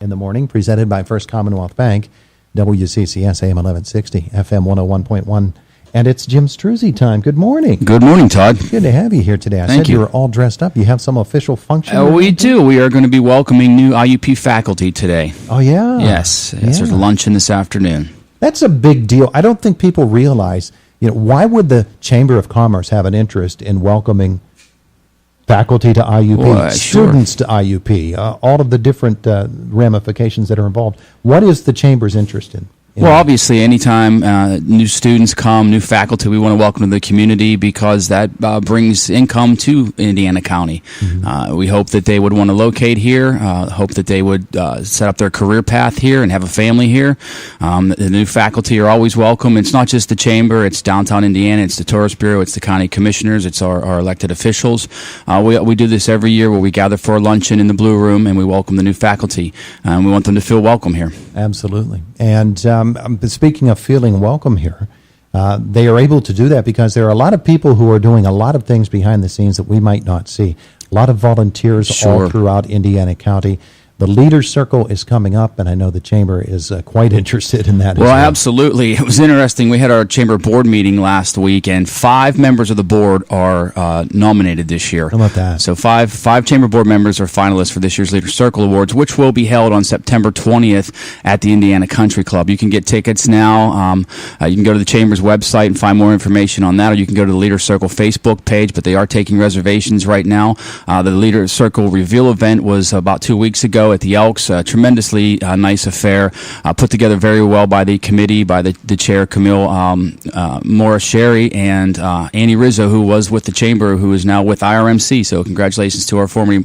in the morning, presented by First Commonwealth Bank, WCCS AM 1160, FM 101.1. And it's Jim Struzzi time. Good morning. Good morning, Todd. Good to have you here today. I said you were all dressed up. You have some official function? We do. We are going to be welcoming new IUP faculty today. Oh, yeah? Yes. There's a luncheon this afternoon. That's a big deal. I don't think people realize, why would the Chamber of Commerce have an interest in welcoming faculty to IUP, students to IUP, all of the different ramifications that are involved? What is the Chamber's interest in? Well, obviously, anytime new students come, new faculty, we want to welcome to the community because that brings income to Indiana County. Mm-hmm. We hope that they would want to locate here, hope that they would set up their career path here and have a family here. The new faculty are always welcome. It's not just the Chamber, it's downtown Indiana, it's the Tourist Bureau, it's the county commissioners, it's our elected officials. We do this every year where we gather for a luncheon in the Blue Room and we welcome the new faculty. We want them to feel welcome here. Absolutely. And speaking of feeling welcome here, they are able to do that because there are a lot of people who are doing a lot of things behind the scenes that we might not see. A lot of volunteers all throughout Indiana County. The Leaders Circle is coming up, and I know the Chamber is quite interested in that as well. Well, absolutely. It was interesting. We had our Chamber board meeting last week, and 5 members of the board are nominated this year. How about that? So five Chamber board members are finalists for this year's Leaders Circle Awards, which will be held on September 20th at the Indiana Country Club. You can get tickets now. You can go to the Chamber's website and find more information on that, or you can go to the Leaders Circle Facebook page, but they are taking reservations right now. The Leaders Circle reveal event was about 2 weeks ago at the Elks, a tremendously nice affair, put together very well by the committee, by the chair, Camille Morris-Sherry, and Annie Rizzo, who was with the Chamber, who is now with IRMC. So congratulations to our former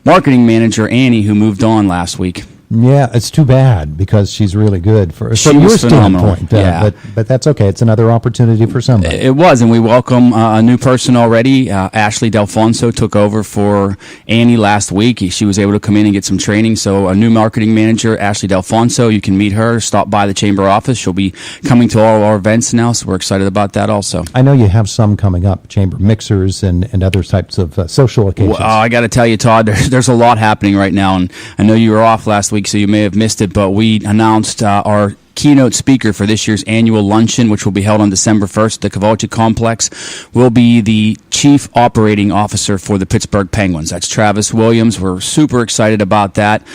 marketing manager, Annie, who moved on last week. Yeah, it's too bad because she's really good from your standpoint. But that's okay. It's another opportunity for somebody. It was, and we welcome a new person already. Ashley Delfonso took over for Annie last week. She was able to come in and get some training. So a new marketing manager, Ashley Delfonso, you can meet her, stop by the Chamber office. She'll be coming to all of our events now, so we're excited about that also. I know you have some coming up, Chamber mixers and other types of social occasions. Well, I got to tell you, Todd, there's a lot happening right now, and I know you were off last week, so you may have missed it, but we announced our keynote speaker for this year's annual luncheon, which will be held on December 1st at the Kowalczyk Complex, will be the Chief Operating Officer for the Pittsburgh Penguins. That's Travis Williams. We're super excited about that.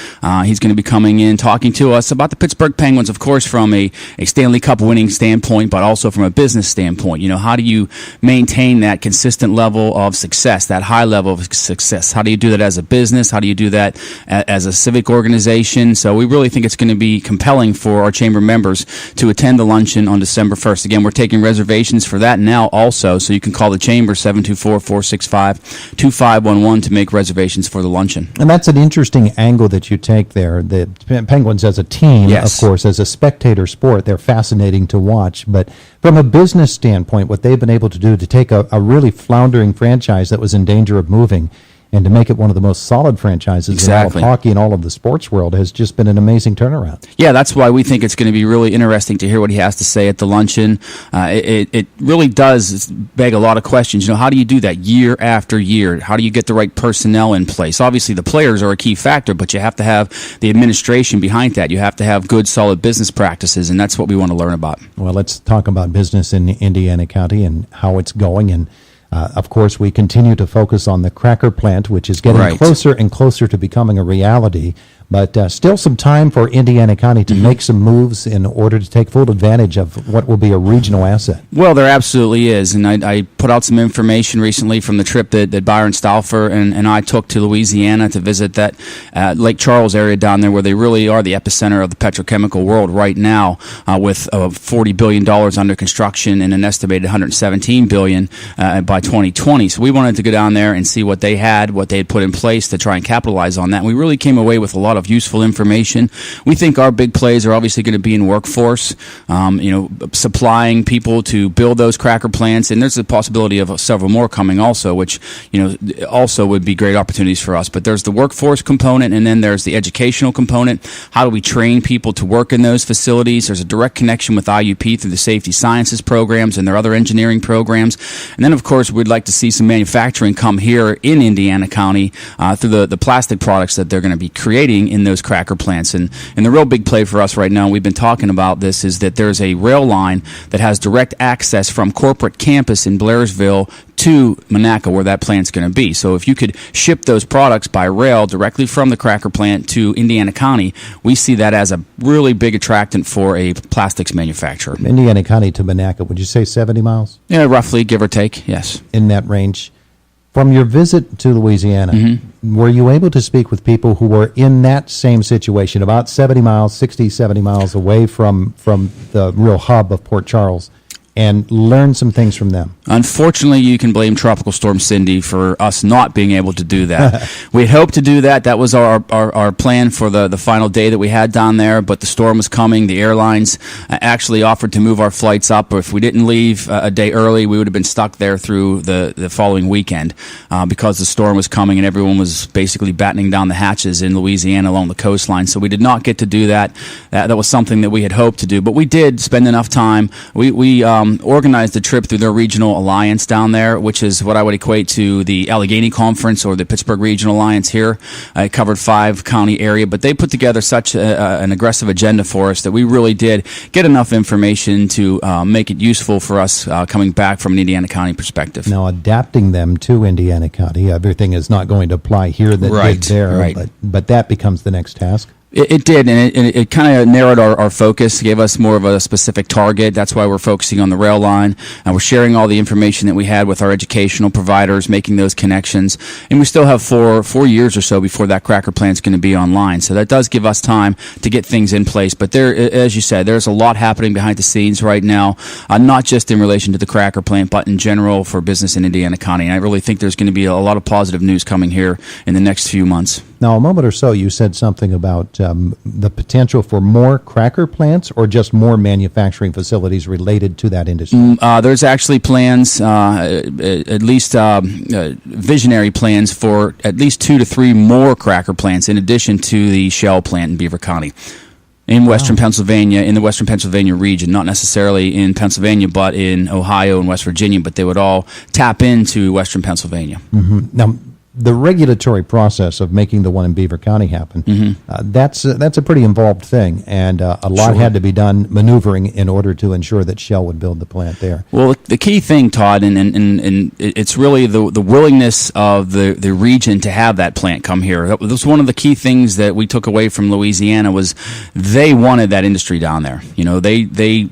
He's going to be coming in, talking to us about the Pittsburgh Penguins, of course, from a Stanley Cup winning standpoint, but also from a business standpoint. How do you maintain that consistent level of success, that high level of success? How do you do that as a business? How do you do that as a civic organization? So we really think it's going to be compelling for our Chamber members to attend the luncheon on December 1st. Again, we're taking reservations for that now also, so you can call the Chamber 724-465-2511 to make reservations for the luncheon. And that's an interesting angle that you take there. The Penguins as a team, of course, as a spectator sport, they're fascinating to watch. But from a business standpoint, what they've been able to do to take a really floundering franchise that was in danger of moving and to make it one of the most solid franchises in all of hockey and all of the sports world has just been an amazing turnaround. Yeah, that's why we think it's going to be really interesting to hear what he has to say at the luncheon. It really does beg a lot of questions. How do you do that year after year? How do you get the right personnel in place? Obviously, the players are a key factor, but you have to have the administration behind that. You have to have good, solid business practices, and that's what we want to learn about. Well, let's talk about business in Indiana County and how it's going. And of course, we continue to focus on the cracker plant, which is getting closer and closer to becoming a reality. But still some time for Indiana County to make some moves in order to take full advantage of what will be a regional asset. Well, there absolutely is. And I put out some information recently from the trip that Byron Stauffer and I took to Louisiana to visit that Lake Charles area down there where they really are the epicenter of the petrochemical world right now with $40 billion under construction and an estimated $117 billion by 2020. So we wanted to go down there and see what they had put in place to try and capitalize on that. And we really came away with a lot of useful information. We think our big plays are obviously going to be in workforce, supplying people to build those cracker plants, and there's a possibility of several more coming also, which also would be great opportunities for us. But there's the workforce component, and then there's the educational component. How do we train people to work in those facilities? There's a direct connection with IUP through the safety sciences programs and their other engineering programs. And then, of course, we'd like to see some manufacturing come here in Indiana County through the plastic products that they're going to be creating happening in those cracker plants. And the real big play for us right now, we've been talking about this, is that there's a rail line that has direct access from corporate campus in Blairsville to Monaca, where that plant's going to be. So if you could ship those products by rail directly from the cracker plant to Indiana County, we see that as a really big attractant for a plastics manufacturer. Indiana County to Monaca, would you say 70 miles? Yeah, roughly, give or take, yes. In that range. From your visit to Louisiana, were you able to speak with people who were in that same situation, about 70 miles, 60, 70 miles away from the real hub of Port Charles, and learn some things from them? Unfortunately, you can blame Tropical Storm Cindy for us not being able to do that. We had hoped to do that. That was our plan for the final day that we had down there, but the storm was coming. The airlines actually offered to move our flights up. If we didn't leave a day early, we would have been stuck there through the following weekend because the storm was coming and everyone was basically battening down the hatches in Louisiana along the coastline. So we did not get to do that. That was something that we had hoped to do, but we did spend enough time. We organized a trip through their regional alliance down there, which is what I would equate to the Allegheny Conference or the Pittsburgh Regional Alliance here. It covered 5-county area, but they put together such an aggressive agenda for us that we really did get enough information to make it useful for us coming back from an Indiana County perspective. Now, adapting them to Indiana County, everything is not going to apply here that did there, but that becomes the next task. It did, and it kind of narrowed our focus, gave us more of a specific target. That's why we're focusing on the rail line, and we're sharing all the information that we had with our educational providers, making those connections. And we still have four years or so before that cracker plant's going to be online. So that does give us time to get things in place. But there, as you said, there's a lot happening behind the scenes right now, not just in relation to the cracker plant, but in general for business in Indiana County. And I really think there's going to be a lot of positive news coming here in the next few months. Now, a moment or so, you said something about the potential for more cracker plants or just more manufacturing facilities related to that industry? There's actually plans, at least visionary plans for at least 2 to 3 more cracker plants in addition to the Shell plant in Beaver County. In western Pennsylvania, in the western Pennsylvania region, not necessarily in Pennsylvania, but in Ohio and West Virginia, but they would all tap into western Pennsylvania. Now, the regulatory process of making the one in Beaver County happen, that's a pretty involved thing, and a lot had to be done maneuvering in order to ensure that Shell would build the plant there. Well, the key thing, Todd, and it's really the willingness of the region to have that plant come here. That was one of the key things that we took away from Louisiana was they wanted that industry down there. You know, they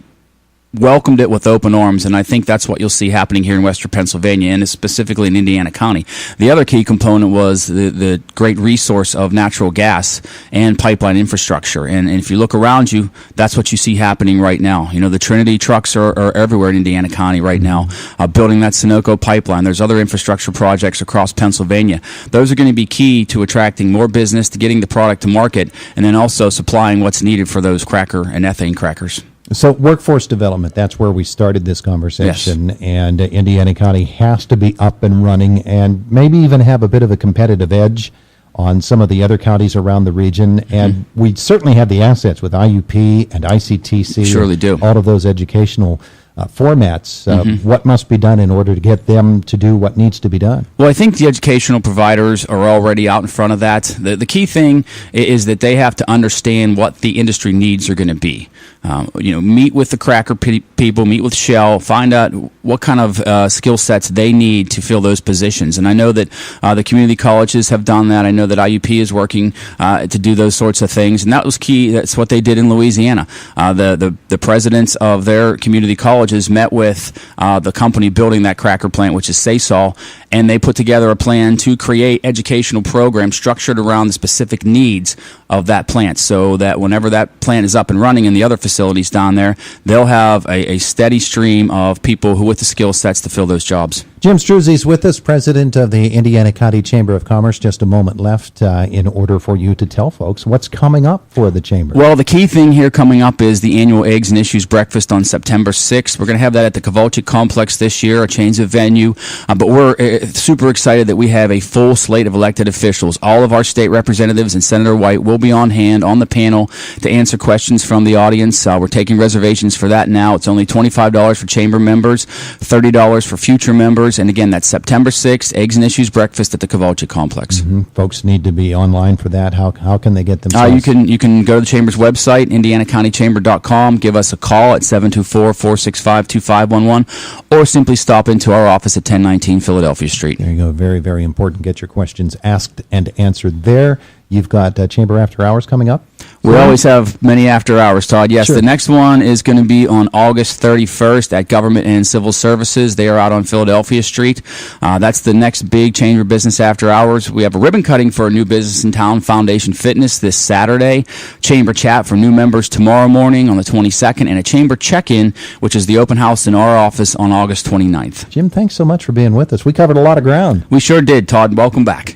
welcomed it with open arms, and I think that's what you'll see happening here in western Pennsylvania, and specifically in Indiana County. The other key component was the great resource of natural gas and pipeline infrastructure, and if you look around you, that's what you see happening right now. You know, the Trinity trucks are everywhere in Indiana County right now, building that Sunoco pipeline. There's other infrastructure projects across Pennsylvania. Those are going to be key to attracting more business, to getting the product to market, and then also supplying what's needed for those cracker and ethane crackers. So workforce development, that's where we started this conversation, yes. And Indiana County has to be up and running and maybe even have a bit of a competitive edge on some of the other counties around the region, and we certainly have the assets with IUP and ICTC. Surely do. All of those educational formats. What must be done in order to get them to do what needs to be done? Well, I think the educational providers are already out in front of that. The key thing is that they have to understand what the industry needs are going to be. Meet with the cracker people, meet with Shell, find out what kind of skill sets they need to fill those positions. And I know that the community colleges have done that. I know that IUP is working to do those sorts of things, and that was key. That's what they did in Louisiana. The presidents of their community colleges met with the company building that cracker plant, which is Saysol, and they put together a plan to create educational programs structured around the specific needs of that plant, so that whenever that plant is up and running in the other facilities down there, they'll have a steady stream of people who with the skill sets to fill those jobs. Jim Struzzi is with us, president of the Indiana County Chamber of Commerce. Just a moment left in order for you to tell folks what's coming up for the Chamber. Well, the key thing here coming up is the annual Eggs and Issues Breakfast on September 6th. We're going to have that at the Kovalchik Complex this year, a change of venue, but we're super excited that we have a full slate of elected officials. All of our state representatives and Senator White will be on hand on the panel to answer questions from the audience. We're taking reservations for that now. It's only $25 for Chamber members, $30 for future members. members. And again, that's September 6th, Eggs and Issues Breakfast at the Cavalcha Complex. Folks need to be online for that. How can they get themselves? You can go to the Chamber's website, indianacountychamber.com, give us a call at 724-465-2511, or simply stop into our office at 1019 Philadelphia Street. There you go. Very, very important. Get your questions asked and answered there. You've got Chamber After Hours coming up? We always have many after hours, Todd. Yes, Sure. The next one is going to be on August 31st at Government and Civil Services. They are out on Philadelphia Street. That's the next big Chamber Business After Hours. We have a ribbon cutting for a new business in town, Foundation Fitness, this Saturday. Chamber chat for new members tomorrow morning on the 22nd, and a Chamber check-in, which is the open house in our office on August 29th. Jim, thanks so much for being with us. We covered a lot of ground. We sure did, Todd. Welcome back.